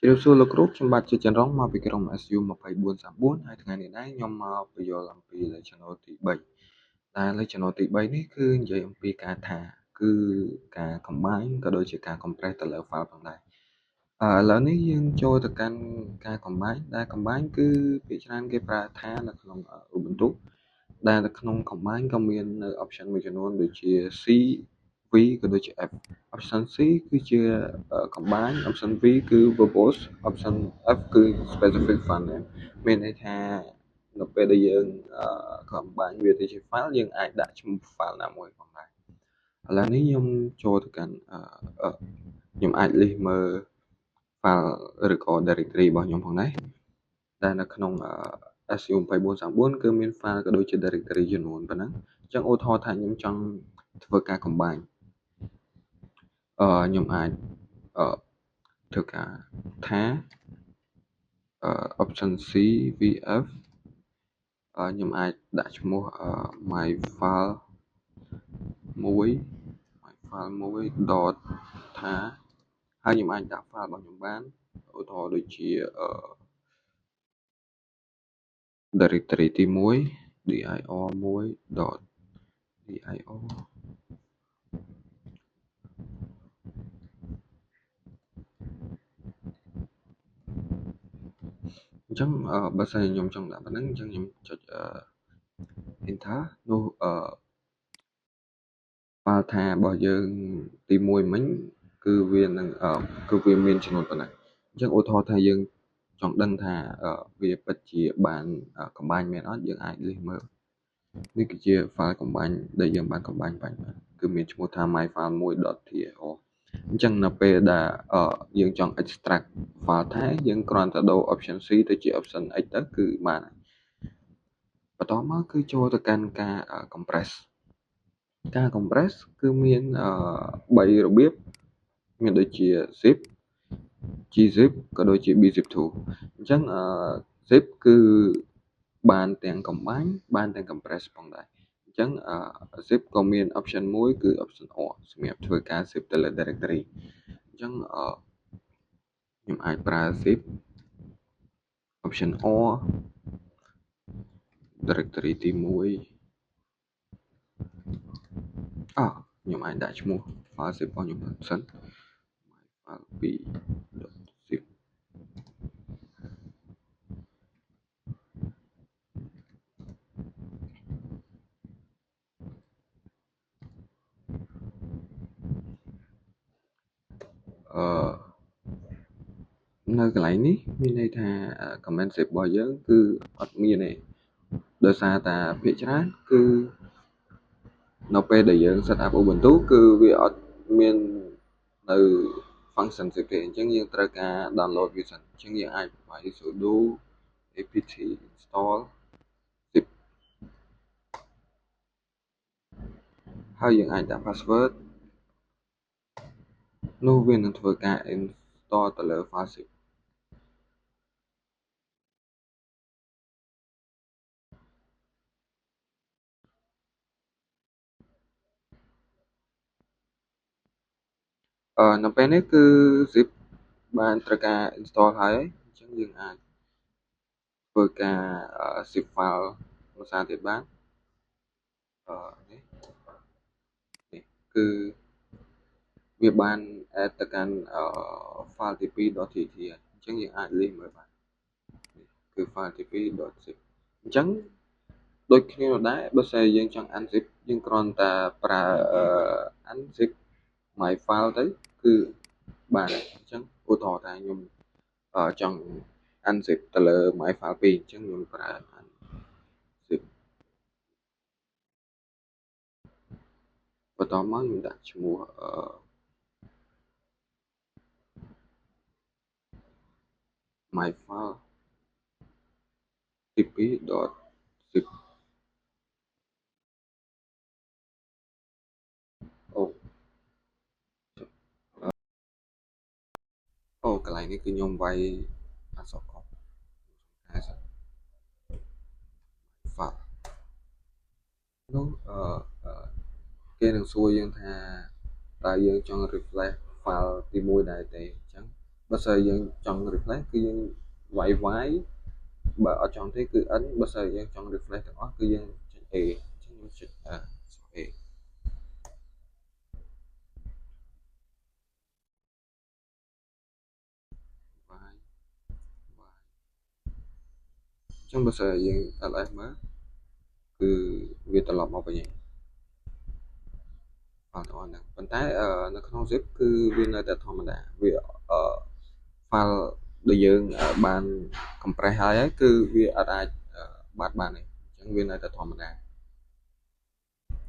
ជ្រាបសួរលោកគ្រូខ្ញុំបាទជាចន្ទរងមកពីក្រុម SU 2434ហើយថ្ងៃនេះដែរខ្ញុំមកពន្យល់អំពីលេខចំណូលទី3ដែលលេខចំណូលទី3នេះគឺនិយាយអំពីការថាគឺការ combine ក៏ដូចជាការ compress ទៅលើ file ផងដែរឥឡូវនេះយើងចូលទៅកាន់ការ combine ដែល combine គឺភាគច្រើនគេប្រើថានៅក្នុង Ubuntu ដែលនៅក្នុង combine ក៏មាននៅ option មួយចំនួនដូចជា C V ក៏ដូចជា F option C គឺជា combine option V គឺ verbose option F គឺ specific file name មានន័យថានៅពេលដែលយើងcombine វាទៅជា file យើងអាចដាក់ឈ្មោះ file ណាមួយផងដែរឥឡូវនេះខ្ញុំចូលទៅកាន់ខ្ញុំអាច list មើល file ឬក៏ directory របស់ខ្ញុំផងដែរដែលនៅក្នុង SU2434 គឺមាន file ក៏ដូចជា directory ចំនួនប៉ុណ្ណឹងអញ្ចឹងឧទាហរណ៍ថាខ្ញុំចង់ធ្វើការ combine ខ្ញុំអាចធ្វើការថា option C VF ខ្ញុំអាចដាក់ឈ្មោះ my file មួយ dot ថាហើយខ្ញុំអាចដាក់ file របស់ខ្ញុំបានឧទាហរណ៍ដូចជា directory ទី1 dir 1 dot dir អញ្ចឹងបើសិនជាខ្ញុំចង់ដាក់ប៉ុណ្ណឹងអញ្ចឹងខ្ញុំចុច enter នោះ file ថារបស់យើងទី1មិញគឺវានឹងគឺវាមានចំនួនប៉ុណ្ណាអញ្ចឹងឧទាហរណ៍ថាយើងចង់ដឹងថាវាពិតជាបាន combine មែនអត់យើងអាច list មើលនេះគឺជា file combine ដែលយើងបាន combine បាញ់គឺមានឈ្មោះថា myfile1.tar អញ្ចឹងនៅពេលដែលយើងចង់ extract file ថាយើងគ្រាន់តែដូរ option C ទៅជា option X ទៅគឺបានបន្តមកគឺចូលទៅកាន់ការ compress ការ compress គឺមាន3របៀបមានដូចជា zip gzip ក៏ដូចជា bzip2 អញ្ចឹងzip គឺបានទាំង combine បានទាំង compress ផងដែរអញ្ចឹងzip ក៏មាន option មួយគឺ option R សម្រាប់ធ្វើការ zip ទៅលើ directory អញ្ចឹងខ្ញុំអាចប្រើ zip option R directory ទី1ខ្ញុំអាចដាក់ឈ្មោះ file zip របស់ខ្ញុំសិន file 2.zip នៅកន្លែងនេះមានន័យថា comment zip របស់យើងគឺអត់មានទេដោយសារតែភាគច្រើនគឺនៅពេលដែលយើង set up Ubuntu គឺវាអត់មាននៅ function zip ទេអញ្ចឹងយើងត្រូវការ download វាសិនអញ្ចឹងយើងអាចវាយ sudo apt install zip ហើយយើងអាចដាក់ password នោះវានឹងធ្វើការ install ទៅលើ file zipនៅពេលនេះគឺ zip បានត្រូវការ install ហើយអញ្ចឹងយើងអាចធ្វើការ zip file ភាសាទៀតបាននេះគឺវាបាន add ទៅកាន់ file ទី2 .tt អញ្ចឹងយើងអាច list មើលបានគឺ file ទី2 .zip អញ្ចឹងដូចគ្នានោះដែរបើសិនជាយើងចង់ unzip យើងគ្រាន់តែប្រើ unzip my file ទៅគឺបានអញ្ចឹងឧទាហរណ៍ថាខ្ញុំចង់ unzip ទៅលើ my file 2អញ្ចឹងខ្ញុំប្រើ unzip បន្តមកខ្ញុំដាក់ឈ្មោះmy file ទី2 .zip កន្លែងនេះគឺខ្ញុំវាយអក្សរខុសfile នោះគេនឹងសួរយើងថាតើយើងចង់ refresh file ទី1ដែរទេអញ្ចឹង បើសិនយើងចង់ refresh គឺយើងវាយបើអត់ចង់ទេគឺ N បើសិនយើងចង់ refresh ទាំងអស់គឺយើងចុច A អញ្ចឹងខ្ញុំចុច A វាយអញ្ចឹងបើសិនយើង LS មើលគឺវាត្រឡប់មកវិញហើយអត់ហ្នឹងប៉ុន្តែនៅក្នុង zip គឺវានៅតែធម្មតាវាfile ដែលយើងបាន compress ហើយគឺវាអត់អាចបាត់បានទេអញ្ចឹងវានៅតែធម្មតា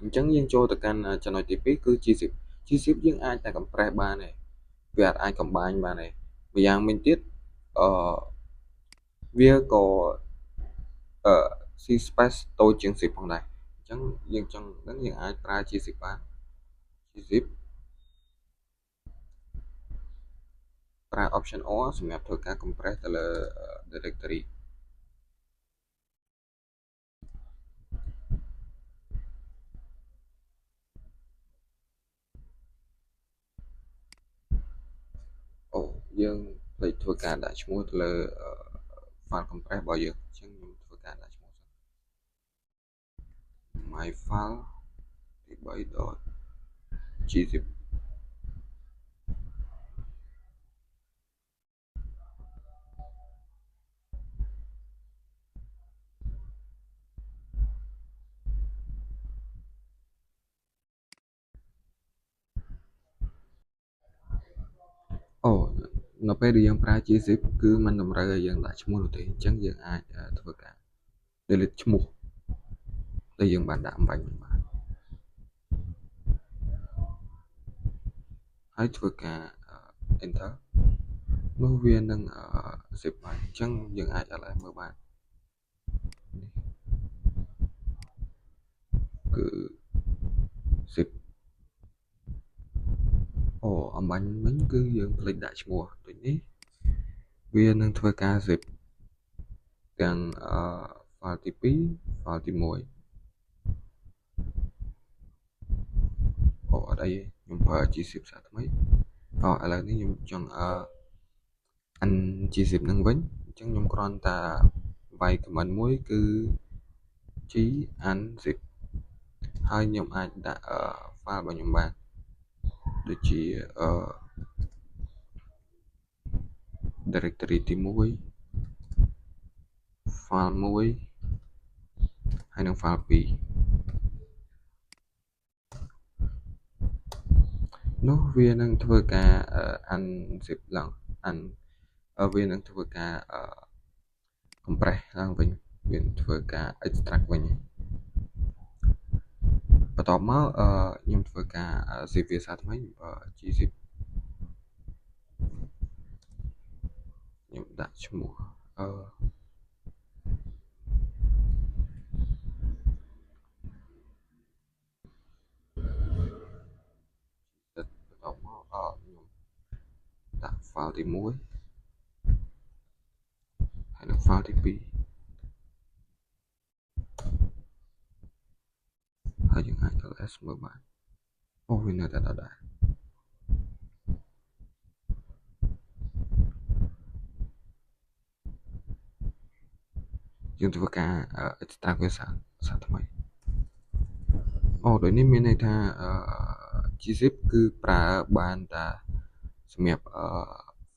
អញ្ចឹងយើងចូលទៅកាន់ចំណុចទី2គឺ gzip gzip យើងអាចតែ compress បានទេវាអត់អាច combine បានទេម្យ៉ាងវិញទៀតវាក៏C space តូចជាង zip ផងដែរអញ្ចឹងយើងចង់ដឹងយើងអាចប្រើ gzip បាន gzip ប្រើ option O សម្រាប់ធ្វើការ compress ទៅលើ directory អូយើងភ្លេចធ្វើការដាក់ឈ្មោះទៅលើ file compress របស់យើងអញ្ចឹងខ្ញុំធ្វើការដាក់ឈ្មោះសិន my file ទី 3.gzip អូនៅពេលដែលយើងប្រើ gzip គឺมันតម្រូវឲ្យយើងដាក់ឈ្មោះនោះទេអញ្ចឹងយើងអាចធ្វើការ delete ឈ្មោះដែលយើងបានដាក់អំបញ្ញបានហើយធ្វើការ enter នោះវានឹង zip ហើយអញ្ចឹងយើងអាច ls មើលបានគឺ zip អូអំបញ្ញវិញគឺយើងភ្លេចដាក់ឈ្មោះដូចនេះវានឹងធ្វើការ zip ទាំង file ទី2 file ទី1អូអត់អីខ្ញុំប្រើ gzip សាថ្មីឥឡូវនេះខ្ញុំចង់gzip នឹងវិញអញ្ចឹងខ្ញុំគ្រាន់តែវាយ command មួយគឺ g unzip ហើយខ្ញុំអាចដាក់ file របស់ខ្ញុំបានដូចជា directory ទី1 file 1ហើយនិង file 2នោះវានឹងធ្វើការ unzip ឡើងវានឹងធ្វើការ compress ឡើងវិញវានឹងធ្វើការ extract វិញបន្ទាប់មកខ្ញុំធ្វើការ zip វាសាថ្មី gzip ខ្ញុំដាក់ឈ្មោះបន្ទាប់មកខ្ញុំដាក់ file ទី1ហើយនិង file ទី2ហើយយើងអាច ls មើលបានអូវានៅតែដដែលយើងធ្វើការ extract វាសាថ្មីអូដូចនេះមានន័យថា gzip គឺប្រើបានតែសម្រាប់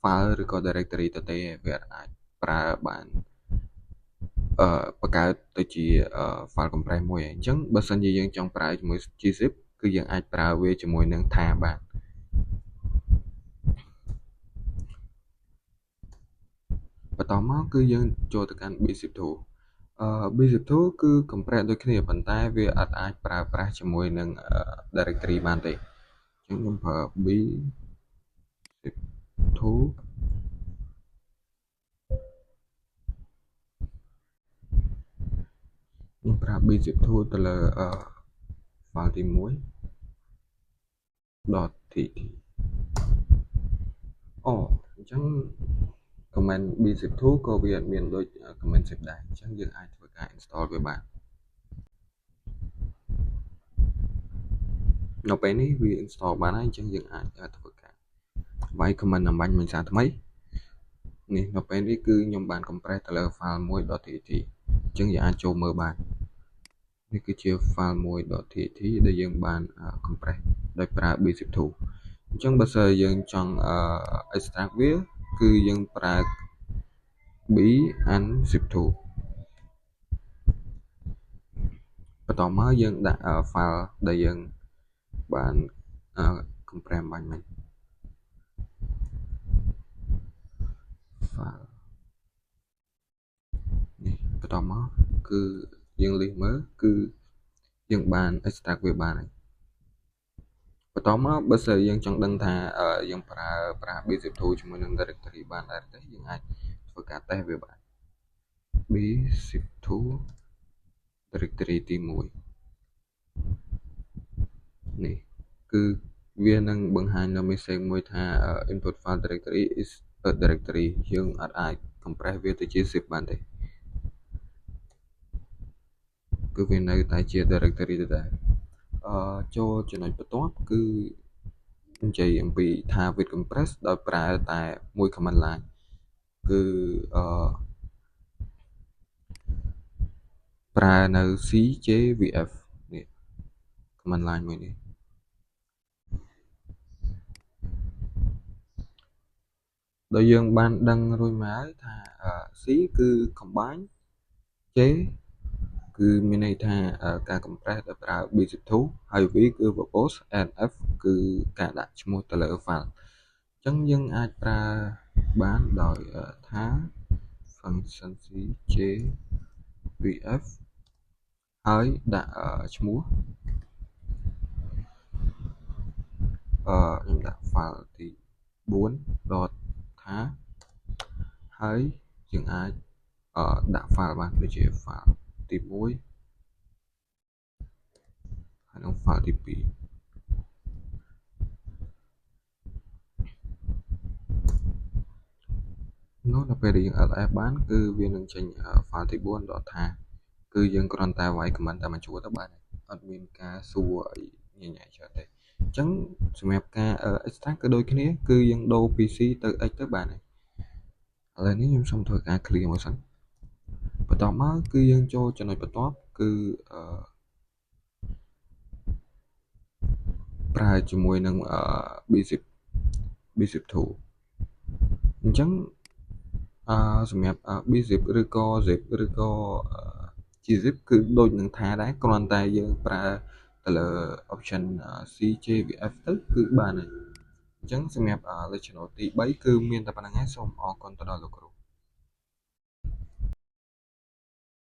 file ឬក៏ directory ទទេវាអាចប្រើបានបង្កើតទៅជា file compress មួយអញ្ចឹងបើសិនជាយើងចង់ប្រើជាមួយ gzip គឺយើងអាចប្រើវាជាមួយនឹង tar បានបន្តមកគឺយើងចូលទៅកាន់ bzip2 bzip2 គឺ compress ដូចគ្នាប៉ុន្តែវាអត់អាចប្រើប្រាស់ជាមួយនឹង directory បានទេអញ្ចឹងខ្ញុំប្រើ bzip2 ខ្ញុំប្រើ bzip2 ទៅលើ file ទី1 .tt អូអញ្ចឹង command bzip2 ក៏វាអត់មានដូច command zip ដែរអញ្ចឹងយើងអាចធ្វើការ install វាបាននៅពេលនេះវា install បានហើយអញ្ចឹងយើងអាចធ្វើការវាយ command អំបញ្ញមិញសារថ្មី នេះនៅពេលនេះគឺខ្ញុំបាន compress ទៅលើ file មួយ .tat អញ្ចឹងយើងអាចចូលមើលបាននេះគឺជា file មួយ .tat ដែលយើងបាន compress ដោយប្រើ bzip2 អញ្ចឹងបើសិនយើងចង់extract វាគឺយើងប្រើ bzip2 បន្តមកយើងដាក់ file ដែលយើងបាន compress បាញ់មិញ file នេះបន្តមកគឺយើងលេខមើលគឺយើងបាន extract វាបានហើយបន្តមកបើសិនយើងចង់ដឹងថាយើងប្រើ bzip2 ជាមួយនឹង directory បានដែរទេយើងអាចធ្វើការ test វាបាន bzip2 directory ទី1នេះគឺវានឹងបង្ហាញនៅ message មួយថា input file directory is a directory យើងអាច compress វាទៅជា zip បានទេគឺវានៅតែជា directory ដដែលចូលចំណុចបន្ទាប់គឺនិយាយអំពីថា with compress ដោយប្រើតែមួយ command line គឺប្រើនៅ cjvf នេះ command line មួយនេះដោយយើងបានដឹងរួចមកហើយថា c គឺ combine j គឺមានន័យថាការ compress ដោយប្រើ bzip2 ហើយ v គឺ verbose and f គឺការដាក់ឈ្មោះទៅលើ file អញ្ចឹងយើងអាចប្រើបានដោយថា function cjvf ហើយដាក់ឈ្មោះខ្ញុំដាក់ file ទី4 .ថាហើយយើងអាចដាក់ file បានដូចជា file ទី1ហើយនិង file ទី2នោះនៅពេលដែលយើង ls បានគឺវានឹងចេញ file ទី4 ថាគឺយើងគ្រាន់តែវាយ comment តែមួយជួរទៅបានអត់មានការសួរអីញញែកច្រើនទេអញ្ចឹងសម្រាប់ការ extract ក៏ដូចគ្នាគឺយើងដូរ PC ទៅ X ទៅបានហើយឥឡូវនេះខ្ញុំសូមធ្វើការ clear មកសិនបន្តមកគឺយើងចូលចំណុចបន្ទាប់គឺប្រើជាមួយនឹង bzip2 អញ្ចឹងសម្រាប់ bzip ឬក៏ zip ឬក៏ gzip គឺដូចនឹងថាដែរគ្រាន់តែយើងប្រើទៅលើ option cjvf ទៅគឺបានហើយអញ្ចឹងសម្រាប់ lecture ទី3គឺមានតែប៉ុណ្្នឹងហើយសូមអរគុណទៅដល់លោកគ្រូ